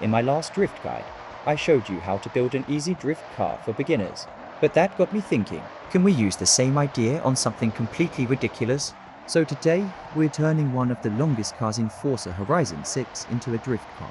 In my last drift guide, I showed you how to build an easy drift car for beginners. But that got me thinking, can we use the same idea on something completely ridiculous? So today, we're turning one of the longest cars in Forza Horizon 6 into a drift car.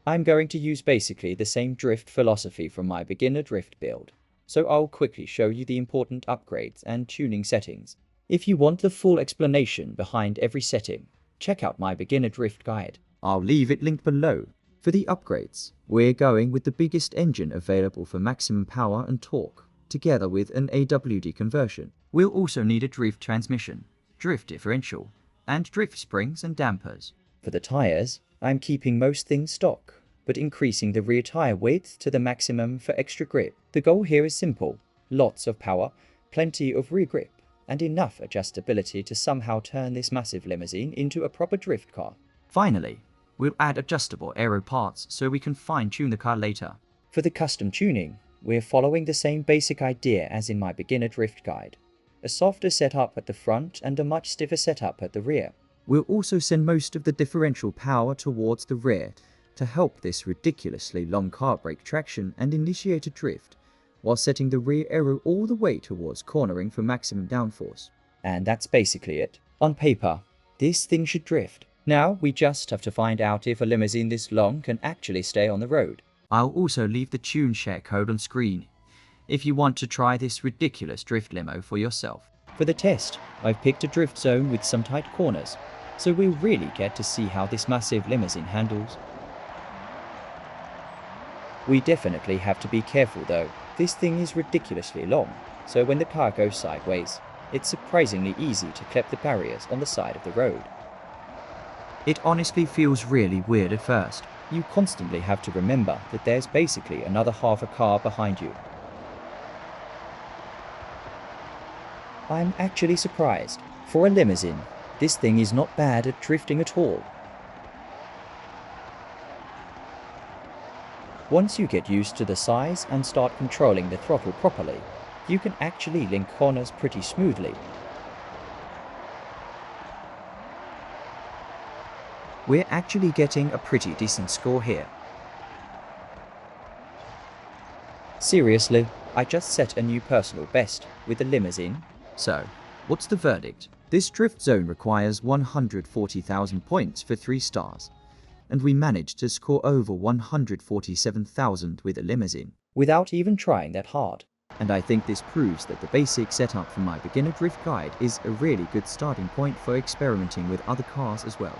I'm going to use basically the same drift philosophy from my beginner drift build. So I'll quickly show you the important upgrades and tuning settings. If you want the full explanation behind every setting, check out my beginner drift guide. I'll leave it linked below. For the upgrades, we're going with the biggest engine available for maximum power and torque, together with an AWD conversion. We'll also need a drift transmission, drift differential, and drift springs and dampers. For the tires, I'm keeping most things stock, but increasing the rear tire width to the maximum for extra grip. The goal here is simple: lots of power, plenty of rear grip, and enough adjustability to somehow turn this massive limousine into a proper drift car. Finally, we'll add adjustable aero parts so we can fine-tune the car later. For the custom tuning, we're following the same basic idea as in my beginner drift guide. A softer setup at the front and a much stiffer setup at the rear. We'll also send most of the differential power towards the rear to help this ridiculously long car brake traction and initiate a drift, while setting the rear aero all the way towards cornering for maximum downforce. And that's basically it. On paper, this thing should drift. Now we just have to find out if a limousine this long can actually stay on the road. I'll also leave the tune share code on screen if you want to try this ridiculous drift limo for yourself. For the test, I've picked a drift zone with some tight corners, so we'll really get to see how this massive limousine handles. We definitely have to be careful though. This thing is ridiculously long, so when the car goes sideways, it's surprisingly easy to clip the barriers on the side of the road. It honestly feels really weird at first. You constantly have to remember that there's basically another half a car behind you. I'm actually surprised. For a limousine, this thing is not bad at drifting at all. Once you get used to the size and start controlling the throttle properly, you can actually link corners pretty smoothly. We're actually getting a pretty decent score here. Seriously, I just set a new personal best with the limousine. So, what's the verdict? This drift zone requires 140,000 points for 3 stars, and we managed to score over 147,000 with a limousine, without even trying that hard. And I think this proves that the basic setup from my beginner drift guide is a really good starting point for experimenting with other cars as well.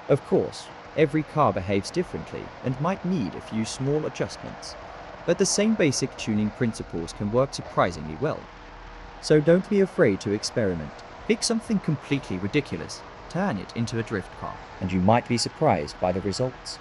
Of course, every car behaves differently and might need a few small adjustments, but the same basic tuning principles can work surprisingly well. So don't be afraid to experiment. Pick something completely ridiculous, turn it into a drift car, and you might be surprised by the results.